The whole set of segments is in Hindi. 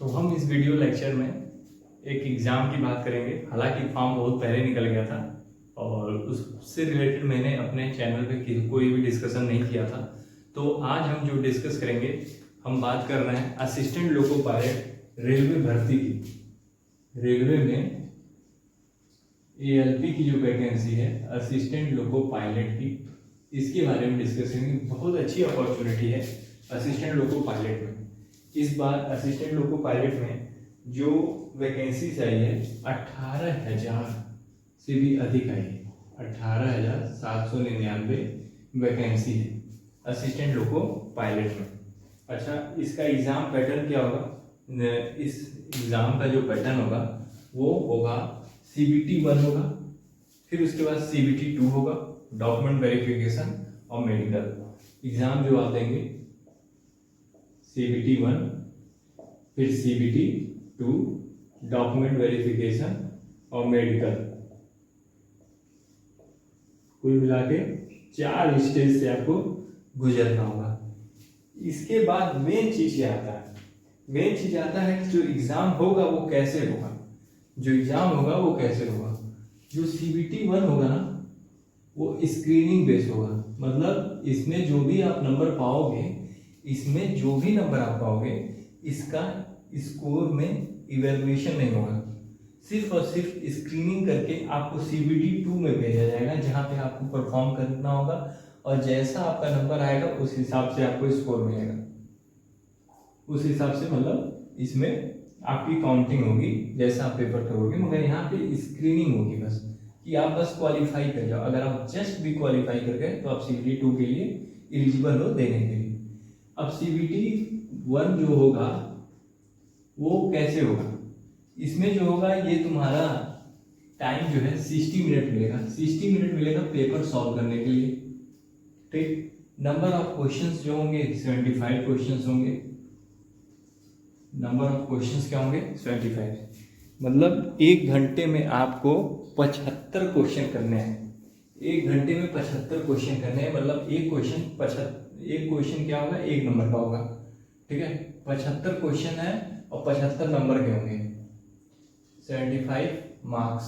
तो हम इस वीडियो लेक्चर में एक एग्ज़ाम की बात करेंगे। हालांकि फॉर्म बहुत पहले निकल गया था और उससे रिलेटेड मैंने अपने चैनल पे कोई भी डिस्कशन नहीं किया था। तो आज हम जो डिस्कस करेंगे, हम बात कर रहे हैं असिस्टेंट लोको पायलट रेलवे भर्ती की। रेलवे में ALP की जो वैकेंसी है असिस्टेंट लोको पायलट की, इसके बारे में डिस्कस करेंगे। बहुत अच्छी अपॉर्चुनिटी है असिस्टेंट लोको पायलट में। इस बार असिस्टेंट लोको पायलट में जो वैकेंसीज आई है 18,000 से भी अधिक आई है। 18,799 वैकेंसी है असिस्टेंट लोको पायलट में। अच्छा, इसका एग्ज़ाम पैटर्न क्या होगा? इस एग्ज़ाम का जो पैटर्न होगा वो होगा CBT 1 होगा, फिर उसके बाद CBT 2 होगा, डॉक्यूमेंट वेरिफिकेशन और मेडिकल एग्ज़ाम जो आप देंगे। CBT 1, फिर CBT 2, डॉक्यूमेंट वेरिफिकेशन और मेडिकल, कुल मिला के 4 स्टेज से आपको गुजरना होगा। इसके बाद मेन चीज क्या आता है? मेन चीज आता है कि जो एग्जाम होगा वो कैसे होगा। जो एग्जाम होगा वो कैसे होगा? जो CBT 1 होगा ना, वो स्क्रीनिंग बेस होगा। मतलब इसमें जो भी आप नंबर पाओगे, इसमें जो भी नंबर आप पाओगे, इसका स्कोर में इवैल्यूएशन नहीं होगा। सिर्फ और सिर्फ स्क्रीनिंग करके आपको CBT 2 में भेजा जाएगा, जहाँ पे आपको परफॉर्म करना होगा और जैसा आपका नंबर आएगा उस हिसाब से आपको स्कोर मिलेगा। उस हिसाब से मतलब इसमें आपकी काउंटिंग होगी जैसा आप पेपर करोगे, मगर यहाँ पे स्क्रीनिंग होगी बस, कि आप बस क्वालिफाई कर जाओ। अगर आप जस्ट भी क्वालिफाई कर गए तो आप CBT 2 के लिए एलिजिबल हो देने के लिए। अब CBT 1 जो होगा वो कैसे होगा? इसमें जो होगा ये तुम्हारा टाइम जो है 60 मिनट मिलेगा। 60 मिनट मिलेगा पेपर सॉल्व करने के लिए। ठीक, नंबर ऑफ क्वेश्चंस जो होंगे 75 क्वेश्चंस होंगे। नंबर ऑफ क्वेश्चंस क्या होंगे? 75। मतलब 1 घंटे में आपको 75 क्वेश्चन करने हैं। 1 घंटे में 75 क्वेश्चन करने हैं। मतलब एक क्वेश्चन क्या होगा? 1 नंबर का होगा। ठीक है, 75 क्वेश्चन है और 75 नंबर के होंगे। 75 मार्क्स।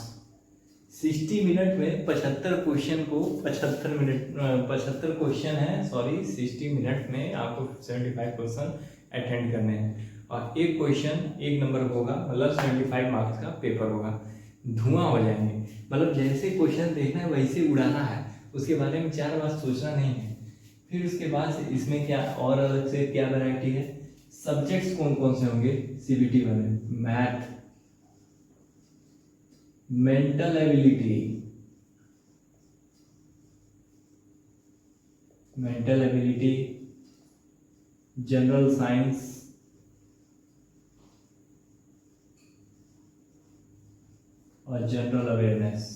60 मिनट में 75 क्वेश्चन को 75 क्वेश्चन है, 60 मिनट में आपको 75 क्वेश्चन अटेंड करने हैं और एक क्वेश्चन 1 नंबर होगा। मतलब 75 मार्क्स का पेपर होगा। धुआं हो जाएंगे। मतलब जैसे क्वेश्चन देखना है वैसे उड़ाना है, उसके बारे में 4 बार सोचना नहीं है। फिर उसके बाद इसमें क्या और अलग से क्या वैरायटी है? सब्जेक्ट्स कौन कौन से होंगे CBT 1 में? Math, mental ability, general science और जनरल अवेयरनेस।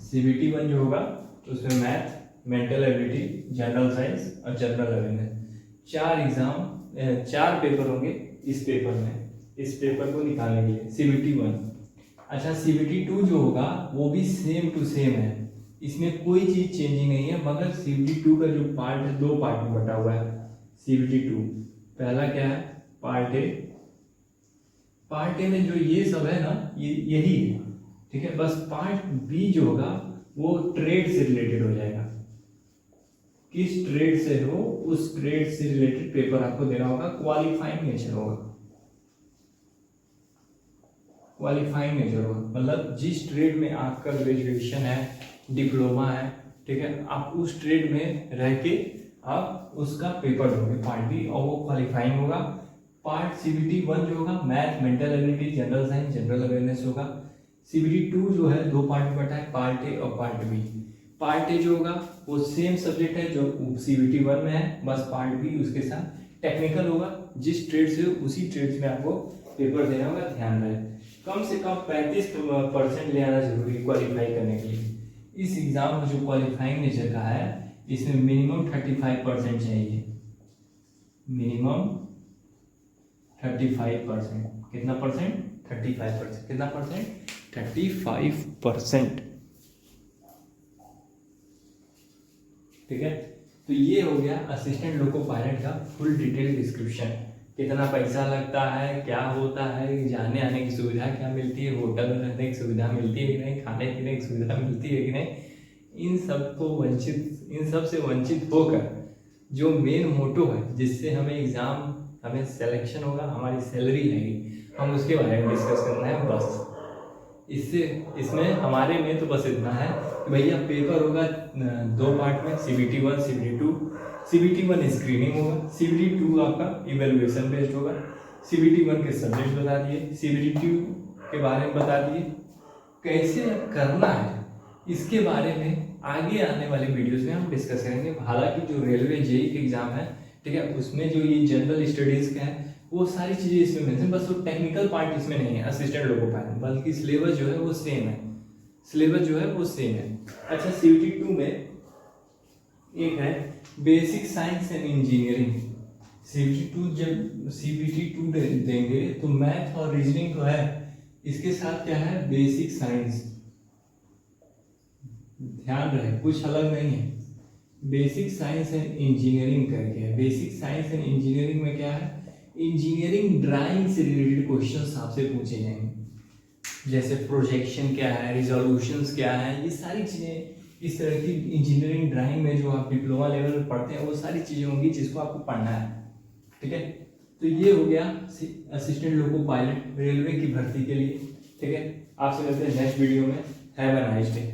CBT 1 जो होगा तो उसमें math, mental ability, general science और जनरल अवेयरनेस। 4 पेपर होंगे इस पेपर में, इस पेपर को निकालने के लिए CBT 1। अच्छा, CBT 2 जो होगा वो भी सेम टू सेम है, इसमें कोई चीज चेंजिंग नहीं है। मगर CBT 2 का जो पार्ट है 2 पार्ट में बटा हुआ है। CBT 2 पहला क्या है? Part A. पार्ट ए में जो ये सब है ना, यही है। ठीक है, बस पार्ट बी जो होगा वो ट्रेड से रिलेटेड हो जाएगा। किस ट्रेड से हो उस ट्रेड से रिलेटेड पेपर आपको देना होगा। क्वालिफाइंग नेचर होगा। क्वालिफाइंग नेचर होगा मतलब जिस ट्रेड में आपका ग्रेजुएशन है, डिप्लोमा है, ठीक है, आप उस ट्रेड में रह के आप उसका पेपर दोगे पार्ट बी, और वो क्वालिफाइंग होगा। पार्ट CBT 1 जो होगा math, mental ability, general science, general awareness होगा। CBT 2 जो है 2 पार्ट में बटा है, पार्ट ए और पार्ट बी। पार्ट ए जो होगा वो सेम सब्जेक्ट है जो CBT 1 में है, बस पार्ट बी उसके साथ टेक्निकल होगा। जिस ट्रेड से उसी ट्रेड में आपको पेपर देना होगा। ध्यान रहे, कम से कम 35% ले आना जरूरी क्वालिफाई करने के लिए। इस एग्जाम में जो क्वालिफाइंग नेचर का है, इसमें मिनिमम 35% चाहिए। मिनिमम 35%। कितना परसेंट? 35%। कितना परसेंट? 35%। ठीक है। तो ये हो गया असिस्टेंट लोको पायलट का फुल डिटेल डिस्क्रिप्शन। कितना पैसा लगता है, क्या होता है, जाने आने की सुविधा क्या मिलती है, होटल में रहने की सुविधा मिलती है कि नहीं, खाने पीने की सुविधा मिलती है कि नहीं, इन सब से वंचित होकर जो मेन मोटो है जिससे हमें सिलेक्शन होगा, हमारी सैलरी रहेगी, हम उसके बारे में डिस्कस करना है बस। इसमें हमारे में तो बस इतना है कि भैया पेपर होगा 2 पार्ट में, CBT 1 CBT 2। CBT 1 स्क्रीनिंग होगा, CBT 2 आपका इवेलुएशन बेस्ड होगा। CBT 1 के सब्जेक्ट बता दिए, CBT 2 के बारे में बता दिए, कैसे करना है इसके बारे में आगे आने वाले वीडियोस में हम डिस्कस करेंगे। हालांकि जो रेलवे जेई के एग्जाम है, ठीक है, उसमें जो ये जनरल स्टडीज का है वो सारी चीजें इसमें मिलती हैं, बस वो टेक्निकल पार्ट इसमें नहीं है असिस्टेंट लोको पायलट, बल्कि सिलेबस जो है वो सेम है। अच्छा, CBT 2 में एक है बेसिक साइंस एंड इंजीनियरिंग। जब CBT 2 देंगे तो मैथ और रीजनिंग तो है, इसके साथ क्या है, बेसिक साइंस। ध्यान रहे कुछ अलग नहीं है, बेसिक साइंस एंड इंजीनियरिंग करके है। बेसिक साइंस एंड इंजीनियरिंग में क्या है, इंजीनियरिंग ड्राइंग से रिलेटेड क्वेश्चंस आपसे पूछे जाएंगे, जैसे प्रोजेक्शन क्या है, रिजोल्यूशंस क्या है, ये सारी चीजें इस तरह की इंजीनियरिंग ड्राइंग में जो आप डिप्लोमा लेवल में पढ़ते हैं वो सारी चीजें होंगी जिसको आपको पढ़ना है। ठीक है, तो ये हो गया असिस्टेंट लोको पायलट रेलवे की भर्ती के लिए। ठीक है, आपसे मिलते हैं नेक्स्ट वीडियो में। Have a nice day.